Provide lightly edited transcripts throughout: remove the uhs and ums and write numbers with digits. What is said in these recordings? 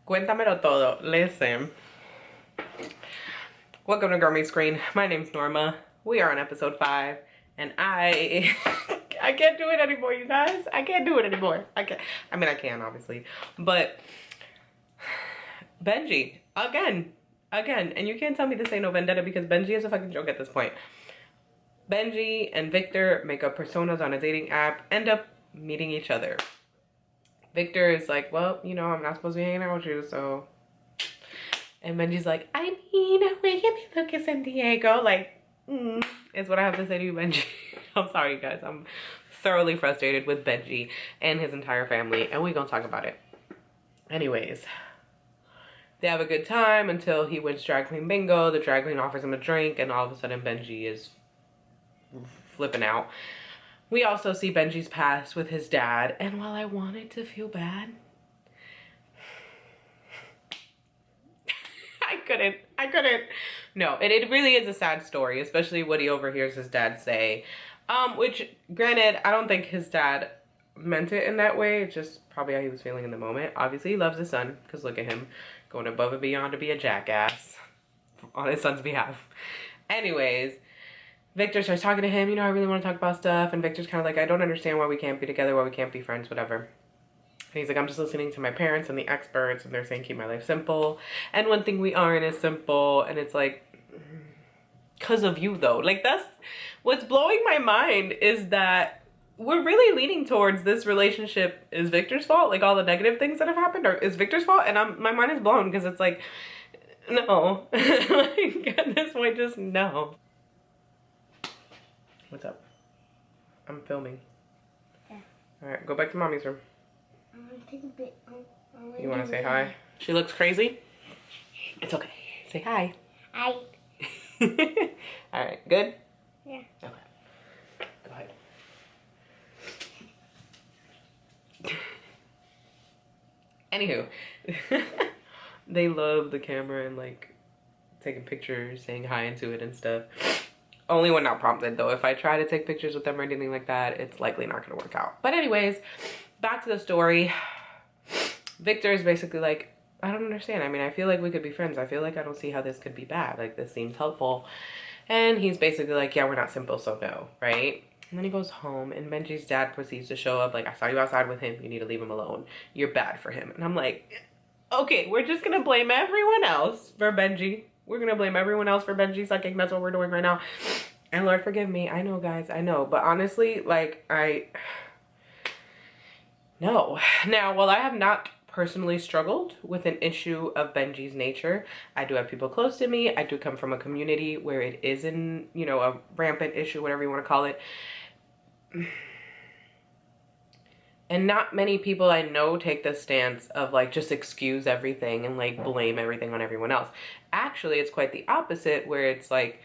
Cuéntamelo todo. Listen. Welcome to Girl Meets Screen. My name's Norma. We are on episode 5. And I can't do it anymore, you guys. I can't do it anymore. I can, obviously. But Benji, again. And you can't tell me this ain't no vendetta because Benji is a fucking joke at this point. Benji and Victor make up personas on a dating app, end up meeting each other. Victor is like, well, you know, I'm not supposed to be hanging out with you, so. And Benji's like, I mean, we can be Lucas in Diego. Like, is what I have to say to you, Benji. I'm sorry, you guys. I'm thoroughly frustrated with Benji and his entire family, and we're gonna talk about it. Anyways, they have a good time until he wins drag queen bingo. The drag queen offers him a drink, and all of a sudden Benji is flipping out. We also see Benji's past with his dad, and while I wanted to feel bad, I couldn't. No, it really is a sad story, especially what he overhears his dad say. Which, granted, I don't think his dad meant it in that way. It's just probably how he was feeling in the moment. Obviously, he loves his son, because look at him going above and beyond to be a jackass on his son's behalf. Anyways, Victor starts talking to him, you know, I really want to talk about stuff. And Victor's kind of like, I don't understand why we can't be together, why we can't be friends, whatever. And he's like, I'm just listening to my parents and the experts, and they're saying keep my life simple. And one thing we aren't is simple. And it's like, because of you, though. Like, that's what's blowing my mind, is that we're really leaning towards this relationship is Victor's fault. Like, all the negative things that have happened is Victor's fault. And my mind is blown, because it's like, no. Like, at this point, just no. What's up? I'm filming. Yeah. All right, go back to mommy's room. I want to take a bit. You want to say hi? She looks crazy? It's okay. Say hi. Hi. All right, good? Yeah. Okay. Go ahead. Anywho, they love the camera and like taking pictures, saying hi into it and stuff. Only when not prompted, though. If I try to take pictures with them or anything like that, it's likely not going to work out. But anyways, back to the story. Victor is basically like, I don't understand. I mean, I feel like we could be friends. I feel like I don't see how this could be bad. Like, this seems helpful. And he's basically like, yeah, we're not simple, so no, right? And then he goes home, and Benji's dad proceeds to show up like, I saw you outside with him. You need to leave him alone. You're bad for him. And I'm like, okay, we're just going to blame everyone else for Benji. We're going to blame everyone else for Benji sucking. That's what we're doing right now. And Lord forgive me. I know, guys. I know. But honestly, like, no. Now, while I have not personally struggled with an issue of Benji's nature, I do have people close to me. I do come from a community where it isn't, you know, a rampant issue, whatever you want to call it. And not many people I know take the stance of like just excuse everything and like blame everything on everyone else. Actually, it's quite the opposite, where it's like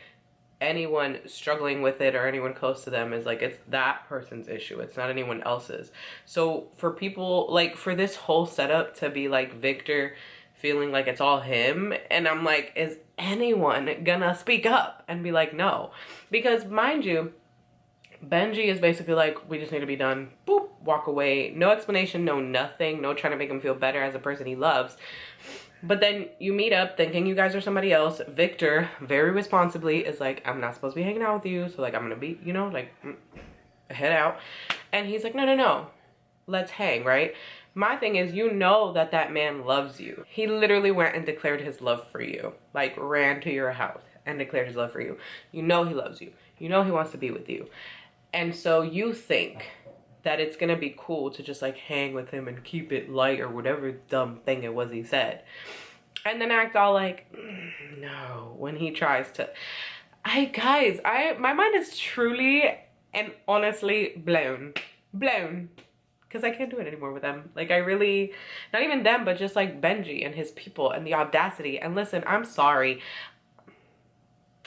anyone struggling with it or anyone close to them is like, it's that person's issue. It's not anyone else's. So for people, like for this whole setup to be like Victor feeling like it's all him, and I'm like, is anyone gonna speak up and be like, no? Because mind you, Benji is basically like, we just need to be done. Boop, walk away. No explanation, no nothing. No trying to make him feel better as a person he loves. But then you meet up thinking you guys are somebody else. Victor, very responsibly, is like, I'm not supposed to be hanging out with you. So like, I'm going to be, you know, like, head out. And he's like, no. Let's hang, right? My thing is, you know that that man loves you. He literally went and declared his love for you. Like, ran to your house and declared his love for you. You know he loves you. You know he wants to be with you. And so you think that it's going to be cool to just like hang with him and keep it light or whatever dumb thing it was he said. And then act all like, no, when he tries to. My mind is truly and honestly blown. Because I can't do it anymore with them. Like, I really, not even them, but just like Benji and his people and the audacity. And listen, I'm sorry.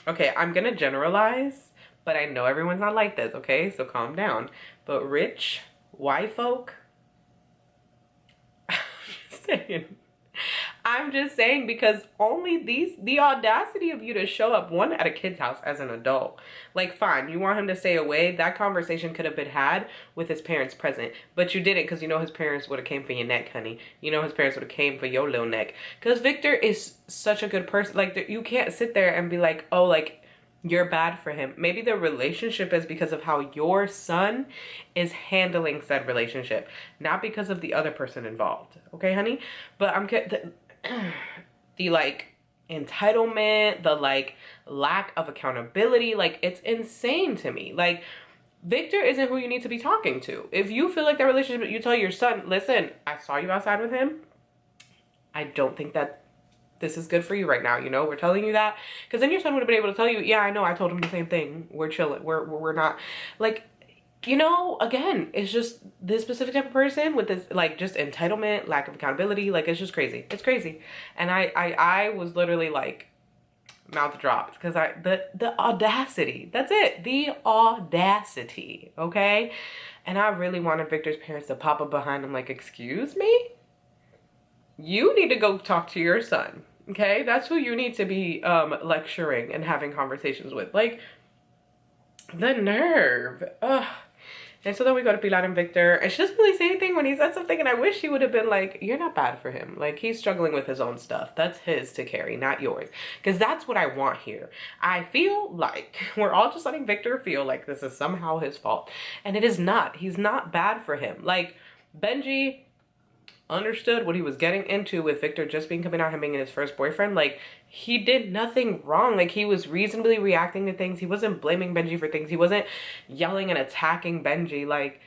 Okay, I'm going to generalize. But I know everyone's not like this, okay? So calm down. But rich, white folk, I'm just saying. I'm just saying, because only the audacity of you to show up, one, at a kid's house as an adult. Like, fine, you want him to stay away. That conversation could have been had with his parents present, but you didn't, because you know his parents would have came for your neck, honey. You know his parents would have came for your little neck. Because Victor is such a good person. Like, you can't sit there and be like, oh, like, you're bad for him. Maybe the relationship is because of how your son is handling said relationship, not because of the other person involved. Okay, honey? But the like entitlement, the like lack of accountability, like it's insane to me. Like, Victor isn't who you need to be talking to. If you feel like that relationship, you tell your son, listen, I saw you outside with him. I don't think that this is good for you right now, you know, we're telling you that, because then your son would have been able to tell you, yeah, I know, I told him the same thing, we're chilling, we're not, like, you know, again, it's just this specific type of person with this, like, just entitlement, lack of accountability, like, it's just crazy. It's crazy. And I was literally, like, mouth dropped, because the audacity, that's it, the audacity, okay? And I really wanted Victor's parents to pop up behind him, like, excuse me? You need to go talk to your son, okay? That's who you need to be lecturing and having conversations with. Like, the nerve. Ugh. And so then we go to Pilar and Victor, and she doesn't really say anything when he said something, and I wish she would have been like, you're not bad for him. Like, he's struggling with his own stuff. That's his to carry, not yours. Because that's what I want here. I feel like we're all just letting Victor feel like this is somehow his fault. And it is not. He's not bad for him. Like, Benji understood what he was getting into with Victor just being coming out, him being his first boyfriend. Like, he did nothing wrong. Like, he was reasonably reacting to things. He wasn't blaming Benji for things. He wasn't yelling and attacking Benji. Like,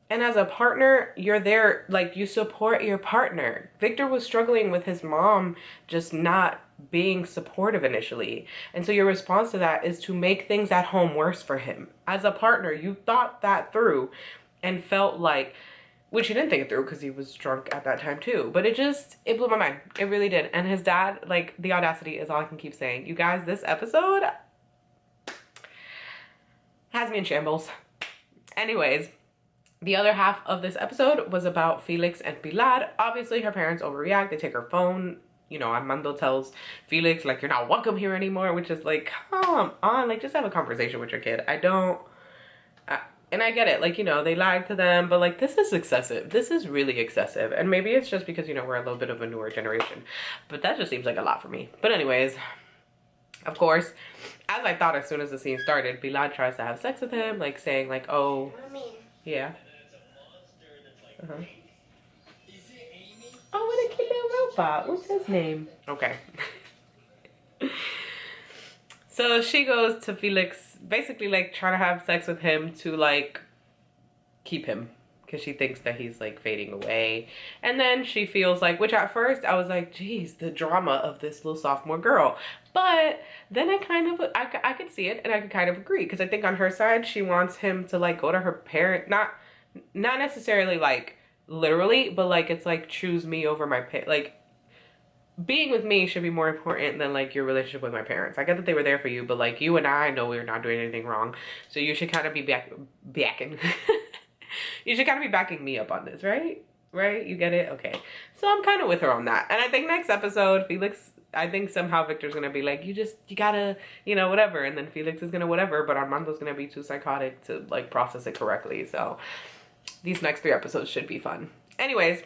and as a partner, you're there, like, you support your partner. Victor was struggling with his mom just not being supportive initially. And so your response to that is to make things at home worse for him. As a partner, you thought that through and felt like, which he didn't think it through because he was drunk at that time too. But it blew my mind. It really did. And his dad, like, the audacity is all I can keep saying. You guys, this episode has me in shambles. Anyways, the other half of this episode was about Felix and Pilar. Obviously, her parents overreact. They take her phone. You know, Armando tells Felix, like, you're not welcome here anymore, which is like, come on. Like, just have a conversation with your kid. And I get it, like, you know, they lied to them, but, like, this is excessive. This is really excessive. And maybe it's just because, you know, we're a little bit of a newer generation. But that just seems like a lot for me. But anyways, of course, as I thought as soon as the scene started, Pilar tries to have sex with him, like, saying, like, oh, Mommy. yeah. Uh-huh. Oh, what a cute little robot. What's his name? Okay. So she goes to Felix, basically, like, trying to have sex with him to, like, keep him. Because she thinks that he's, like, fading away. And then she feels like, which at first I was like, geez, the drama of this little sophomore girl. But then I kind of, I could see it and I could kind of agree. Because I think on her side, she wants him to, like, go to her parent. Not necessarily, like, literally, but, like, it's like, choose me over my parent. Like, being with me should be more important than, like, your relationship with my parents. I get that they were there for you, but, like, you and I know we're not doing anything wrong. So you should kind of be backing. You should kind of be backing me up on this, right? Right? You get it? Okay. So I'm kind of with her on that. And I think next episode, Felix, I think somehow Victor's going to be like, you gotta, you know, whatever. And then Felix is going to whatever, but Armando's going to be too psychotic to, like, process it correctly. So these next 3 episodes should be fun. Anyways,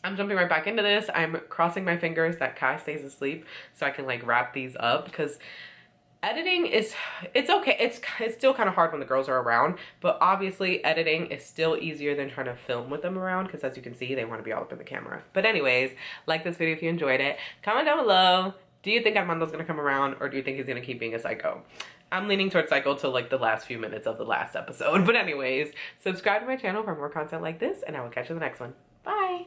I'm jumping right back into this. I'm crossing my fingers that Kai stays asleep so I can, like, wrap these up, because editing it's okay. It's still kind of hard when the girls are around, but obviously editing is still easier than trying to film with them around, because as you can see, they want to be all up in the camera. But anyways, like this video if you enjoyed it. Comment down below. Do you think Armando's gonna come around, or do you think he's gonna keep being a psycho? I'm leaning towards psycho till, like, the last few minutes of the last episode. But anyways, subscribe to my channel for more content like this, and I will catch you in the next one. Bye.